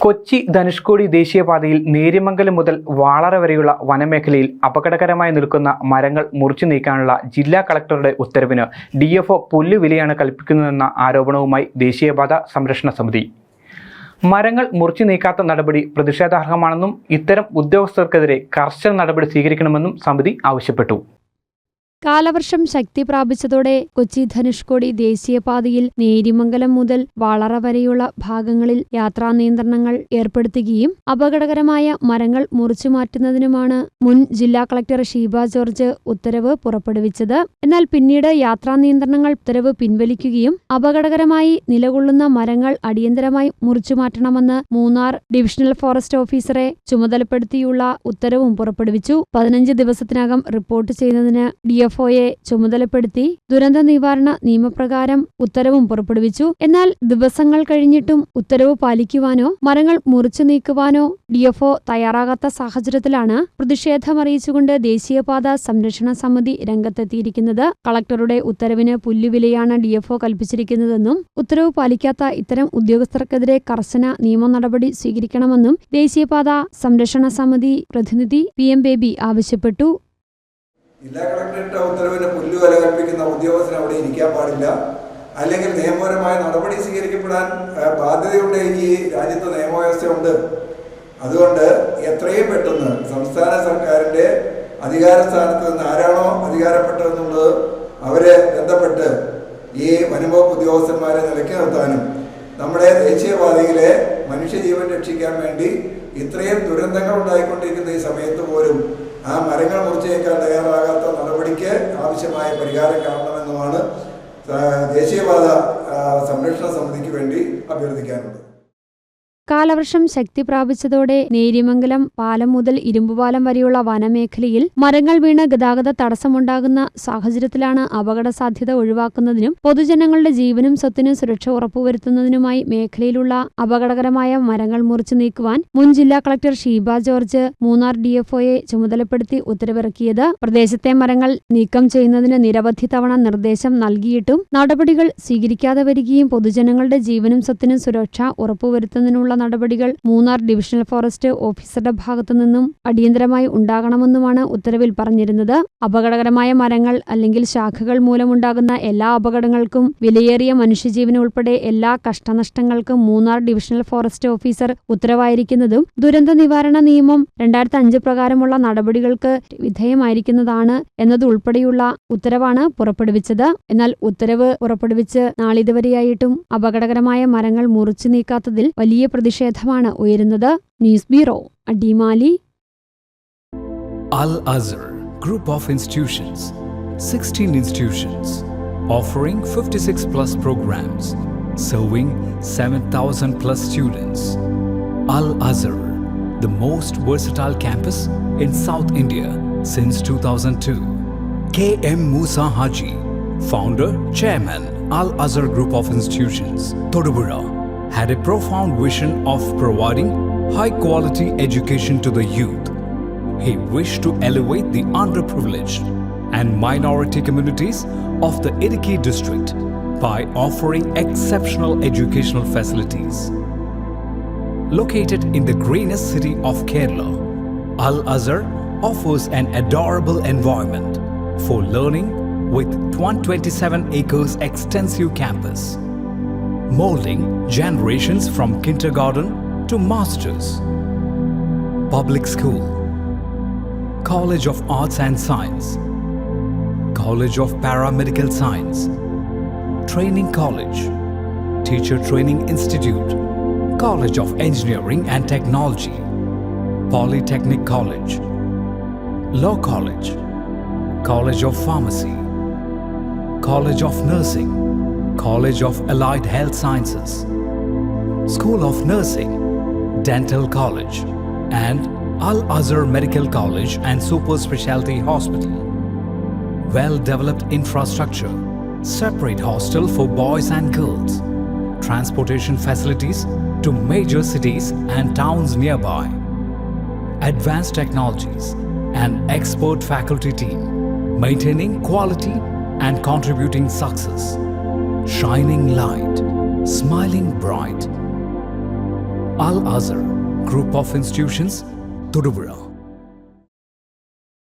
കൊച്ചി ധനുഷ്കോടി ദേശീയപാതയിൽ നേര്യമംഗലം മുതൽ വാളറ വരെയുള്ള വനമേഖലയിൽ അപകടകരമായി നിൽക്കുന്ന മരങ്ങൾ മുറിച്ചു നീക്കാനുള്ള ജില്ലാ കളക്ടറുടെ ഉത്തരവിന് DFO പുല്ലുവിലയാണ് കൽപ്പിക്കുന്നതെന്ന ആരോപണവുമായി ദേശീയപാത സംരക്ഷണ സമിതി. മരങ്ങൾ മുറിച്ചു നീക്കാത്ത നടപടി പ്രതിഷേധാർഹമാണെന്നും ഇത്തരം ഉദ്യോഗസ്ഥർക്കെതിരെ കർശന നടപടി സ്വീകരിക്കണമെന്നും സമിതി ആവശ്യപ്പെട്ടു. കാലവർഷം ശക്തി പ്രാപിച്ചതോടെ കൊച്ചി ധനുഷ്കോടി ദേശീയപാതയിൽ നേര്യമംഗലം മുതൽ വാളറ വരെയുള്ള ഭാഗങ്ങളിൽ യാത്രാ നിയന്ത്രണങ്ങൾ ഏർപ്പെടുത്തുകയും അപകടകരമായ മരങ്ങൾ മുറിച്ചുമാറ്റുന്നതിനുമാണ് മുൻ ജില്ലാ കളക്ടർ ഷീബ ജോർജ് ഉത്തരവ് പുറപ്പെടുവിച്ചത്. എന്നാൽ പിന്നീട് യാത്രാ നിയന്ത്രണങ്ങൾ ഉത്തരവ് പിൻവലിക്കുകയും അപകടകരമായി നിലകൊള്ളുന്ന മരങ്ങൾ അടിയന്തരമായി മുറിച്ചുമാറ്റണമെന്ന് മൂന്നാർ ഡിവിഷണൽ ഫോറസ്റ്റ് ഓഫീസറെ ചുമതലപ്പെടുത്തിയുള്ള ഉത്തരവും പുറപ്പെടുവിച്ചു. 15 ദിവസത്തിനകം റിപ്പോർട്ട് ചെയ്യുന്നതിന് DFOയെ ചുമതലപ്പെടുത്തി ദുരന്ത നിവാരണ നിയമപ്രകാരം ഉത്തരവും പുറപ്പെടുവിച്ചു. എന്നാൽ ദിവസങ്ങൾ കഴിഞ്ഞിട്ടും ഉത്തരവ് പാലിക്കുവാനോ മരങ്ങൾ മുറിച്ചു നീക്കുവാനോ DFO തയ്യാറാകാത്ത സാഹചര്യത്തിലാണ് പ്രതിഷേധമറിയിച്ചുകൊണ്ട് ദേശീയപാത സംരക്ഷണ സമിതി രംഗത്തെത്തിയിരിക്കുന്നത്. കളക്ടറുടെ ഉത്തരവിന് പുല്ലുവിലയാണ് DFO കൽപ്പിച്ചിരിക്കുന്നതെന്നും ഉത്തരവ് പാലിക്കാത്ത ഇത്തരം ഉദ്യോഗസ്ഥർക്കെതിരെ കർശന നിയമ നടപടി സ്വീകരിക്കണമെന്നും ദേശീയപാത സംരക്ഷണ സമിതി പ്രതിനിധി PM ബേബി ആവശ്യപ്പെട്ടു. ജില്ലാ കളക്ടറുടെ ഉത്തരവിന് പുല്ലുവില കൽപ്പിക്കുന്ന ഉദ്യോഗസ്ഥന് അവിടെ ഇരിക്കാൻ പാടില്ല, അല്ലെങ്കിൽ നിയമപരമായ നടപടി സ്വീകരിക്കപ്പെടാൻ ബാധ്യതയുണ്ട്. ഈ രാജ്യത്ത് നിയമവ്യവസ്ഥയുണ്ട്. അതുകൊണ്ട് എത്രയും പെട്ടെന്ന് സംസ്ഥാന സർക്കാരിൻ്റെ അധികാര സ്ഥാനത്ത് നിന്ന് ആരാണോ അധികാരപ്പെട്ടതെന്നുള്ളത് അവരെ ബന്ധപ്പെട്ട് ഈ വനംവകുപ്പ് ഉദ്യോഗസ്ഥന്മാരെ നിലയ്ക്ക് നിർത്താനും നമ്മുടെ ദേശീയപാതയിലെ മനുഷ്യജീവൻ രക്ഷിക്കാൻ വേണ്ടി ഇത്രയും ദുരന്തങ്ങൾ ഉണ്ടായിക്കൊണ്ടിരിക്കുന്ന ഈ സമയത്ത് പോലും ആ മരങ്ങൾ മുറിച്ചേക്കാൻ തയ്യാറാകാത്ത നടപടിക്ക് ആവശ്യമായ പരിഹാരം കാണണമെന്നുമാണ് ദേശീയപാത സംരക്ഷണ സമിതിക്ക് വേണ്ടി അഭ്യർത്ഥിക്കാനുള്ളത്. കാലവർഷം ശക്തി പ്രാപിച്ചതോടെ നേര്യമംഗലം പാലം മുതൽ ഇരുമ്പുപാലം വരെയുള്ള വനമേഖലയിൽ മരങ്ങൾ വീണ് ഗതാഗത തടസ്സമുണ്ടാകുന്ന സാഹചര്യത്തിലാണ് അപകട സാധ്യത ഒഴിവാക്കുന്നതിനും പൊതുജനങ്ങളുടെ ജീവനും സ്വത്തിനും സുരക്ഷ ഉറപ്പുവരുത്തുന്നതിനുമായി മേഖലയിലുള്ള അപകടകരമായ മരങ്ങൾ മുറിച്ചു നീക്കുവാൻ മുൻ ജില്ലാ കളക്ടർ ഷീബ ജോർജ് മൂന്നാർ DFOയെ ചുമതലപ്പെടുത്തി ഉത്തരവിറക്കിയത്. പ്രദേശത്തെ മരങ്ങൾ നീക്കം ചെയ്യുന്നതിന് നിരവധി തവണ നിർദ്ദേശം നൽകിയിട്ടും നടപടികൾ സ്വീകരിക്കാതെ വരികയും പൊതുജനങ്ങളുടെ ജീവനും സ്വത്തിനും സുരക്ഷ ഉറപ്പുവരുത്തുന്നതിനുള്ള നടപടികൾ മൂന്നാർ ഡിവിഷണൽ ഫോറസ്റ്റ് ഓഫീസറുടെ ഭാഗത്തുനിന്നും അടിയന്തരമായി ഉണ്ടാകണമെന്നുമാണ് ഉത്തരവിൽ പറഞ്ഞിരുന്നത്. അപകടകരമായ മരങ്ങൾ അല്ലെങ്കിൽ ശാഖകൾ മൂലമുണ്ടാകുന്ന എല്ലാ അപകടങ്ങൾക്കും വിലയേറിയ മനുഷ്യജീവൻ ഉൾപ്പെടെ എല്ലാ കഷ്ടനഷ്ടങ്ങൾക്കും മൂന്നാർ ഡിവിഷണൽ ഫോറസ്റ്റ് ഓഫീസർ ഉത്തരവായിരിക്കുന്നതും ദുരന്ത നിവാരണ നിയമം 2005 പ്രകാരമുള്ള നടപടികൾക്ക് വിധേയമായിരിക്കുന്നതാണ് എന്നതുൾപ്പെടെയുള്ള ഉത്തരവാണ് പുറപ്പെടുവിച്ചത്. എന്നാൽ ഉത്തരവ് പുറപ്പെടുവിച്ച് നാളിതുവരെയായിട്ടും അപകടകരമായ മരങ്ങൾ മുറിച്ചു നീക്കാത്തതിൽ വലിയ പ്രതിഷേധമാണ് ഉയരുന്നത്. News bureau, Adimali. Al-Azhar Group of Institutions, 16 institutions, offering 56 plus programs, serving 7,000 plus students. Al-Azhar, the most versatile campus in South India since 2002. K.M. Musa Haji, founder, chairman, Al-Azhar Group of Institutions, Thodupuzha, had a profound vision of providing high-quality education to the youth. He wished to elevate the underprivileged and minority communities of the Idukki district by offering exceptional educational facilities. Located in the greenest city of Kerala, Al-Azhar offers an adorable environment for learning with 127 acres extensive campus, molding generations from kindergarten to masters. Public school, College of Arts and Science, College of Paramedical Science, Training College, Teacher Training Institute, College of Engineering and Technology, Polytechnic College, Law College, College of Pharmacy, College of Nursing, College of Allied Health Sciences, School of Nursing, Dental College, and Al-Azhar Medical College and Super Specialty Hospital. Well-developed infrastructure, separate hostel for boys and girls, transportation facilities to major cities and towns nearby, advanced technologies, and expert faculty team, maintaining quality and contributing success. Shining light, smiling bright. Al Azhar Group of Institutions, Thodupuzha.